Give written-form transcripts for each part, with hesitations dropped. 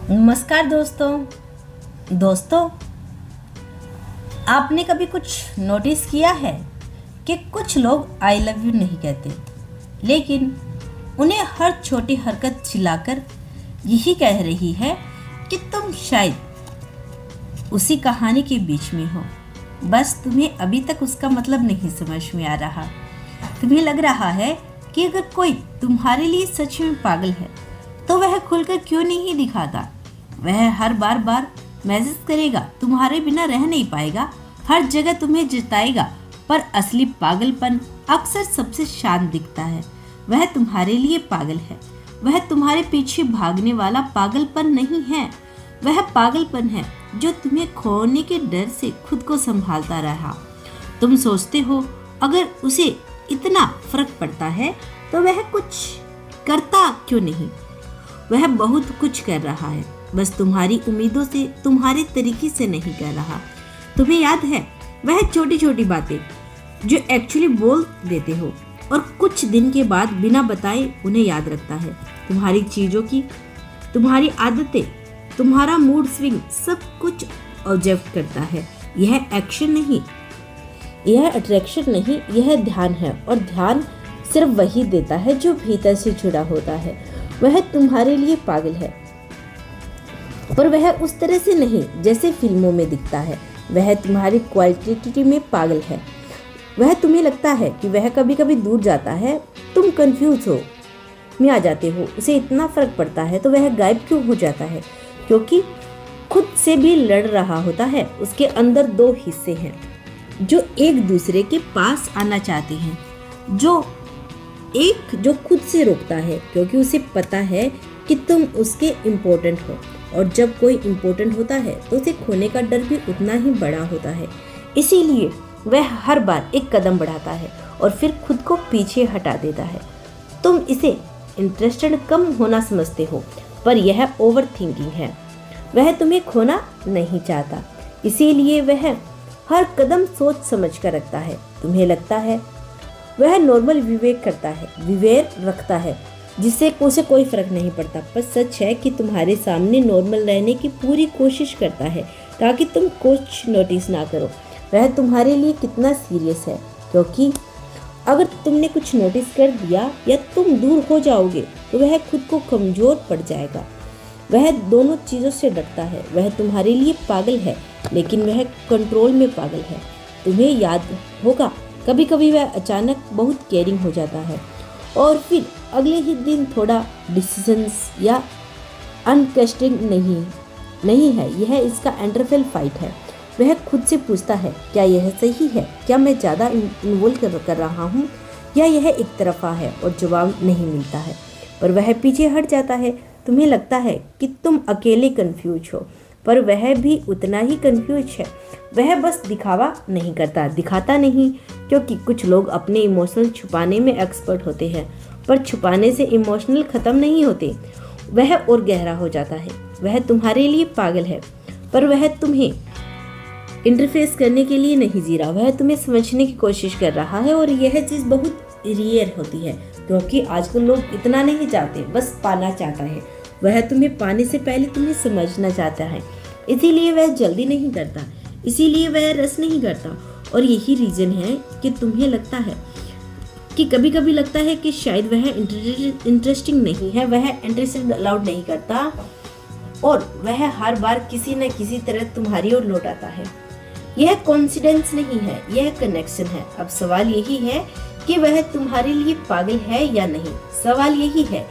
नमस्कार दोस्तों, आपने कभी कुछ नोटिस किया है कि कुछ लोग आई लव यू नहीं कहते, लेकिन उन्हें हर छोटी हरकत चिल्लाकर यही कह रही है कि तुम शायद उसी कहानी के बीच में हो, बस तुम्हें अभी तक उसका मतलब नहीं समझ में आ रहा। तुम्हें लग रहा है कि अगर कोई तुम्हारे लिए सच में पागल है तो वह खुलकर क्यों नहीं दिखाता। वह हर बार मैसेज करेगा, तुम्हारे बिना रह नहीं पाएगा, हर जगह तुम्हें जिताएगा, पर असली पागलपन अक्सर सबसे शांत दिखता है। वह तुम्हारे लिए पागल है, वह तुम्हारे पीछे भागने वाला पागलपन नहीं है। वह पागलपन है जो तुम्हें खोने के डर से खुद को संभालता रहा। तुम सोचते हो अगर उसे इतना फर्क पड़ता है तो वह कुछ करता क्यों नहीं। वह बहुत कुछ कर रहा है, बस तुम्हारी उम्मीदों से, तुम्हारे तरीके से नहीं कर रहा। तुम्हें याद है वह छोटी छोटी बातें जो एक्चुअली बोल देते हो और कुछ दिन के बाद बिना बताए उन्हें याद रखता है। तुम्हारी चीज़ों की, तुम्हारी आदतें, तुम्हारा मूड स्विंग, सब कुछ ऑब्जर्व करता है। यह एक्शन नहीं, यह अट्रैक्शन नहीं, यह ध्यान है, और ध्यान सिर्फ वही देता है जो भीतर से जुड़ा होता है। वह तुम्हारे लिए पागल है, पर वह उस तरह से नहीं जैसे फिल्मों में दिखता है। वह तुम्हारी क्वालिटी में पागल है। वह तुम्हें लगता है कि वह कभी कभी दूर जाता है, तुम कंफ्यूज हो में आ जाते हो, उसे इतना फर्क पड़ता है तो वह गायब क्यों हो जाता है। क्योंकि खुद से भी लड़ रहा होता है। उसके अंदर दो हिस्से हैं जो एक दूसरे के पास आना चाहते हैं। जो खुद से रोकता है क्योंकि उसे पता है कि तुम उसके इम्पोर्टेंट हो, और जब कोई इम्पोर्टेंट होता है तो उसे खोने का डर भी उतना ही बड़ा होता है। इसीलिए वह हर बार एक कदम बढ़ाता है और फिर खुद को पीछे हटा देता है। तुम इसे इंटरेस्टेड कम होना समझते हो, पर यह ओवर थिंकिंग है। वह तुम्हें खोना नहीं चाहता, इसीलिए वह हर कदम सोच समझ कर रखता है। तुम्हें लगता है वह नॉर्मल विवेक रखता है जिससे उसे कोई फर्क नहीं पड़ता, पर सच है कि तुम्हारे सामने नॉर्मल रहने की पूरी कोशिश करता है ताकि तुम कुछ नोटिस ना करो। वह तुम्हारे लिए कितना सीरियस है, क्योंकि अगर तुमने कुछ नोटिस कर दिया या तुम दूर हो जाओगे तो वह खुद को कमज़ोर पड़ जाएगा। वह दोनों चीज़ों से डरता है। वह तुम्हारे लिए पागल है, लेकिन वह कंट्रोल में पागल है। तुम्हें याद होगा कभी कभी वह अचानक बहुत केयरिंग हो जाता है और फिर अगले ही दिन थोड़ा डिसीजंस या अनकस्टिंग नहीं है। यह इसका इंटरफेल फाइट है। वह खुद से पूछता है, क्या यह सही है? क्या मैं ज़्यादा इन्वॉल्व कर रहा हूँ, या यह एक तरफा है? और जवाब नहीं मिलता है, पर वह पीछे हट जाता है। तुम्हें लगता है कि तुम अकेले कंफ्यूज हो, पर वह भी उतना ही कंफ्यूज है। वह बस दिखाता नहीं, क्योंकि कुछ लोग अपने इमोशनल छुपाने में एक्सपर्ट होते हैं, पर छुपाने से इमोशनल ख़त्म नहीं होते, वह और गहरा हो जाता है। वह तुम्हारे लिए पागल है, पर वह तुम्हें इंटरफेस करने के लिए नहीं जी रहा। वह तुम्हें समझने की कोशिश कर रहा है, और यह चीज़ बहुत रेयर होती है, क्योंकि आजकल लोग इतना नहीं चाहते, बस पाना चाहता है। वह तुम्हें पाने से पहले तुम्हें समझना चाहता है, इसीलिए वह जल्दी नहीं करता, इसीलिए वह रस नहीं करता। और यही रीज़न है कि तुम्हें लगता है कि कभी कभी लगता है कि शायद वह इंटरेस्टिंग नहीं है, वह इंटरेस्टेड अलाउड नहीं करता, और वह हर बार किसी न किसी तरह तुम्हारी ओर लौट आता है। यह कोइंसिडेंस नहीं है, यह कनेक्शन है। अब सवाल यही है कि वह तुम्हारे लिए पागल है या नहीं। सवाल यही है,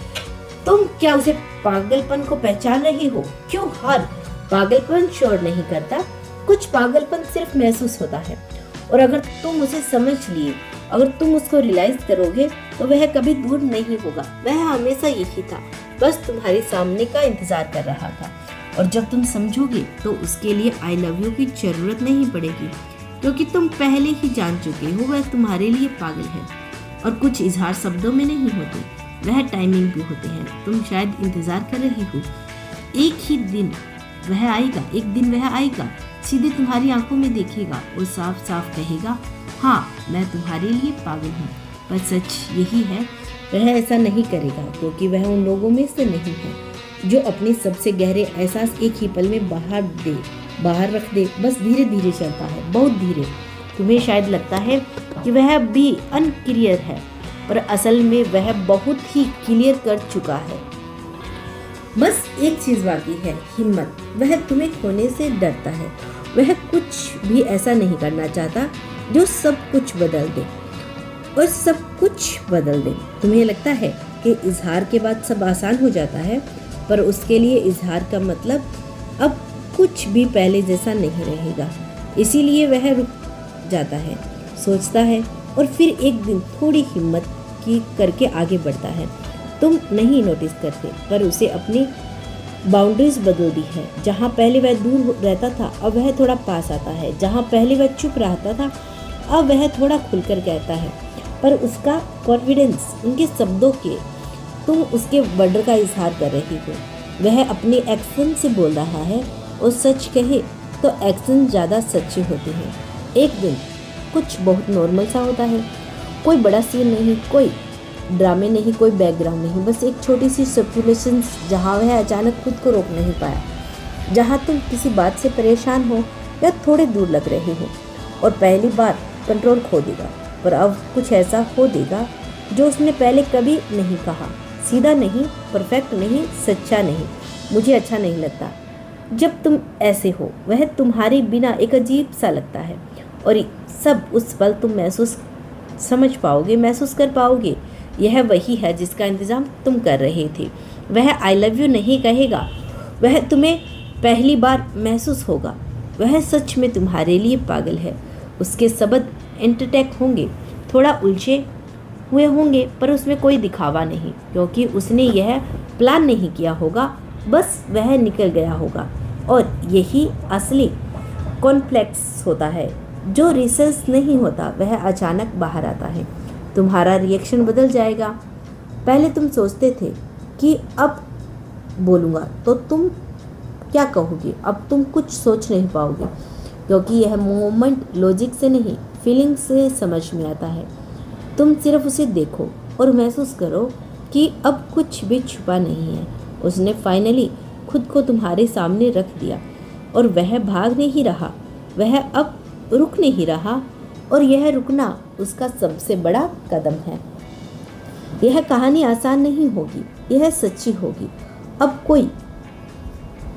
तुम क्या उसे पागलपन को पहचान रहे हो? क्यों हर पागलपन शोर नहीं करता? कुछ पागलपन सिर्फ महसूस होता है, और अगर तुम उसे समझ लिए, अगर तुम उसको रियलाइज करोगे तो वह कभी दूर नहीं होगा। वह हमेशा यही था, बस तुम्हारे सामने का इंतजार कर रहा था। और जब तुम समझोगे तो उसके लिए आई लव यू की जरूरत नहीं पड़ेगी, क्योंकि तुम पहले ही जान चुके हो वह तुम्हारे लिए पागल है। और कुछ इजहार शब्दों में नहीं होते, वह टाइमिंग भी होते हैं। तुम शायद इंतजार कर रही हो, एक दिन वह आएगा, सीधे तुम्हारी आंखों में देखेगा और साफ साफ कहेगा, हाँ मैं तुम्हारे लिए पागल हूँ। पर सच यही है, वह ऐसा नहीं करेगा क्योंकि वह उन लोगों में से नहीं है। जो अपने सबसे गहरे एहसास एक ही पल में बाहर रख दे, बस धीरे धीरे चलता है, बहुत धीरे। तुम्हें शायद लगता है कि वह भी अनक्लियर है, पर असल में वह बहुत ही क्लियर कर चुका है। बस एक चीज बाकी है, हिम्मत। वह तुम्हें खोने से डरता है। वह कुछ भी ऐसा नहीं करना चाहता जो सब कुछ बदल दे और सब कुछ बदल दे। तुम्हें लगता है कि इजहार के बाद सब आसान हो जाता है, पर उसके लिए इजहार का मतलब अब कुछ भी पहले जैसा नहीं रहेगा। इसीलिए वह रुक जाता है, सोचता है और फिर एक दिन थोड़ी हिम्मत की करके आगे बढ़ता है। तुम नहीं नोटिस करते, पर उसे अपनी बाउंड्रीज बदल दी है। जहाँ पहले वह दूर रहता था, अब वह थोड़ा पास आता है। जहाँ पहले वह चुप रहता था, अब वह थोड़ा खुलकर कहता है। पर उसका कॉन्फिडेंस, उनके शब्दों के, तुम उसके वर्डर का इजहार कर रही हो। वह अपने एक्शन से बोल रहा है, और सच कहे तो एक्शन ज़्यादा सच्चे होते हैं। एक दिन कुछ बहुत नॉर्मल सा होता है, कोई बड़ा सीन नहीं, कोई ड्रामे नहीं, कोई बैकग्राउंड नहीं, बस एक छोटी सी सिचुएशन जहाँ वह अचानक खुद को रोक नहीं पाया, जहाँ तुम किसी बात से परेशान हो या थोड़े दूर लग रहे हो और पहली बार कंट्रोल खो देगा। पर अब कुछ ऐसा हो देगा जो उसने पहले कभी नहीं कहा। सीधा नहीं, परफेक्ट नहीं, सच्चा नहीं, मुझे अच्छा नहीं लगता। जब तुम ऐसे हो, वह तुम्हारे बिना एक अजीब सा लगता है, और सब उस पल तुम महसूस कर पाओगे। यह वही है जिसका इंतज़ाम तुम कर रहे थे। वह आई लव यू नहीं कहेगा, वह तुम्हें पहली बार महसूस होगा। वह सच में तुम्हारे लिए पागल है। उसके शब्द एंटरटेक होंगे, थोड़ा उलझे हुए होंगे, पर उसमें कोई दिखावा नहीं, क्योंकि उसने यह प्लान नहीं किया होगा, बस वह निकल गया होगा। और यही असली कॉन्फ्लिक्ट्स होता है, जो रिसर्च नहीं होता, वह अचानक बाहर आता है। तुम्हारा रिएक्शन बदल जाएगा। पहले तुम सोचते थे कि अब बोलूँगा तो तुम क्या कहोगे, अब तुम कुछ सोच नहीं पाओगे, क्योंकि यह मोमेंट लॉजिक से नहीं, फीलिंग से समझ में आता है। तुम सिर्फ उसे देखो और महसूस करो कि अब कुछ भी छुपा नहीं है। उसने फाइनली खुद को तुम्हारे सामने रख दिया, और वह भाग नहीं रहा, वह अब रुक नहीं रहा, और यह रुकना उसका सबसे बड़ा कदम है। यह कहानी आसान नहीं होगी, यह सच्ची होगी। अब कोई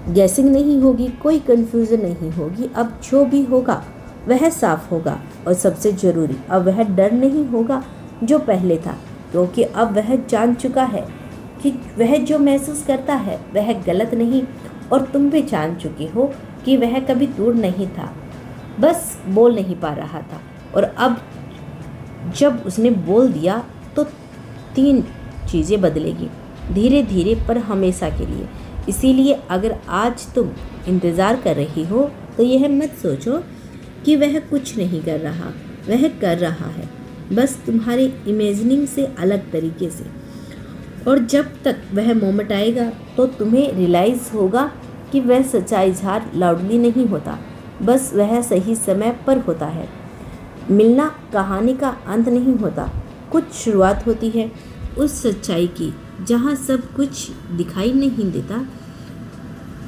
गैसिंग नहीं होगी, कोई कंफ्यूजन नहीं होगी। अब जो भी होगा वह साफ होगा, और सबसे ज़रूरी, अब वह डर नहीं होगा जो पहले था, क्योंकि अब वह जान चुका है कि वह जो महसूस करता है वह गलत नहीं, और तुम भी जान चुके हो कि वह कभी दूर नहीं था, बस बोल नहीं पा रहा था। और अब जब उसने बोल दिया तो 3 चीज़ें बदलेगी, धीरे धीरे पर हमेशा के लिए। इसीलिए अगर आज तुम इंतज़ार कर रही हो तो यह मत सोचो कि वह कुछ नहीं कर रहा, वह कर रहा है, बस तुम्हारे इमेजिनिंग से अलग तरीके से। और जब तक वह मोमेंट आएगा तो तुम्हें रियलाइज़ होगा कि वह सच्चा इजहार लाउडली नहीं होता, बस वह सही समय पर होता है। मिलना कहानी का अंत नहीं होता, कुछ शुरुआत होती है उस सच्चाई की जहाँ सब कुछ दिखाई नहीं देता,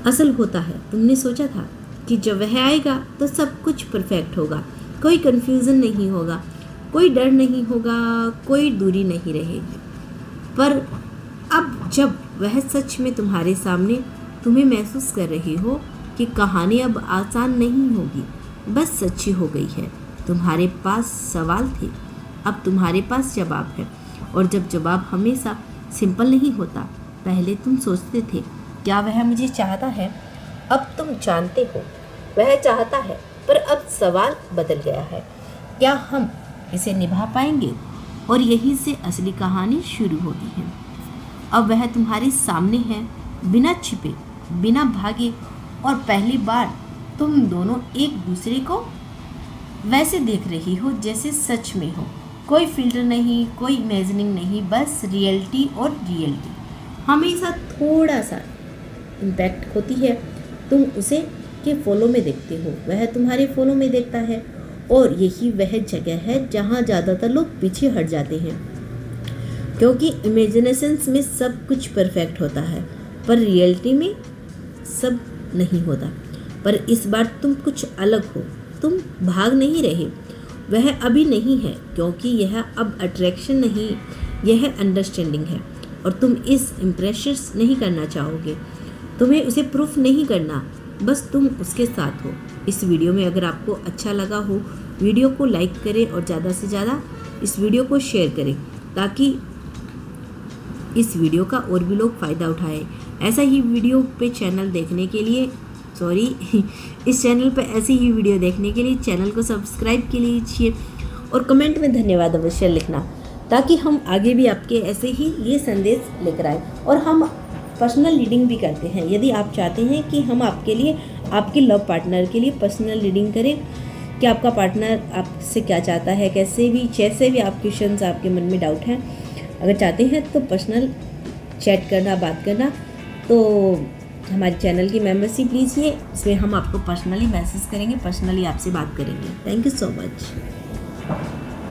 असल होता है। तुमने सोचा था कि जब वह आएगा तो सब कुछ परफेक्ट होगा, कोई कन्फ्यूज़न नहीं होगा, कोई डर नहीं होगा, कोई दूरी नहीं रहेगी। पर अब जब वह सच में तुम्हारे सामने, तुम्हें महसूस कर रही हो कि कहानी अब आसान नहीं होगी, बस सच्ची हो गई है। तुम्हारे पास सवाल थे, अब तुम्हारे पास जवाब है। और जब जवाब हमेशा सिंपल नहीं होता, पहले तुम सोचते थे क्या वह मुझे चाहता है, अब तुम जानते हो वह चाहता है, पर अब सवाल बदल गया है, क्या हम इसे निभा पाएंगे। और यहीं से असली कहानी शुरू होती है। अब वह तुम्हारे सामने है, बिना छिपे, बिना भागे, और पहली बार तुम दोनों एक दूसरे को वैसे देख रही हो जैसे सच में हो। कोई फिल्टर नहीं, कोई इमेजिनिंग नहीं, बस रियलिटी। और रियलिटी हमेशा थोड़ा सा इम्पैक्ट होती है। तुम उसे के फॉलो में देखते हो, वह तुम्हारे फॉलो में देखता है, और यही वह जगह है जहाँ ज़्यादातर लोग पीछे हट जाते हैं, क्योंकि इमेजिनेशंस में सब कुछ परफेक्ट होता है। पर रियलिटी में सब नहीं होता। पर इस बार तुम कुछ अलग हो, तुम भाग नहीं रहे। वह अभी नहीं है, क्योंकि यह अब अट्रैक्शन नहीं, यह अंडरस्टैंडिंग है। और तुम इस इम्प्रेशंस नहीं करना चाहोगे, तुम्हें उसे प्रूफ नहीं करना, बस तुम उसके साथ हो। इस वीडियो में अगर आपको अच्छा लगा हो, वीडियो को लाइक करें और ज़्यादा से ज़्यादा इस वीडियो को शेयर करें, ताकि इस वीडियो का और भी लोग फ़ायदा उठाएं। ऐसा ही वीडियो पे चैनल देखने के लिए इस चैनल पे ऐसी ही वीडियो देखने के लिए चैनल को सब्सक्राइब के लीजिए और कमेंट में धन्यवाद अवश्य लिखना, ताकि हम आगे भी आपके ऐसे ही ये संदेश लेकर आए। और हम पर्सनल रीडिंग भी करते हैं। यदि आप चाहते हैं कि हम आपके लिए, आपके लव पार्टनर के लिए पर्सनल रीडिंग करें कि आपका पार्टनर आपसे क्या चाहता है, जैसे भी आप क्वेश्चंस, आपके मन में डाउट हैं, अगर चाहते हैं तो पर्सनल चैट करना, बात करना, तो हमारे चैनल की मेंबरशिप लीजिए। इसमें हम आपको पर्सनली मैसेज करेंगे, पर्सनली आपसे बात करेंगे। Thank you so much.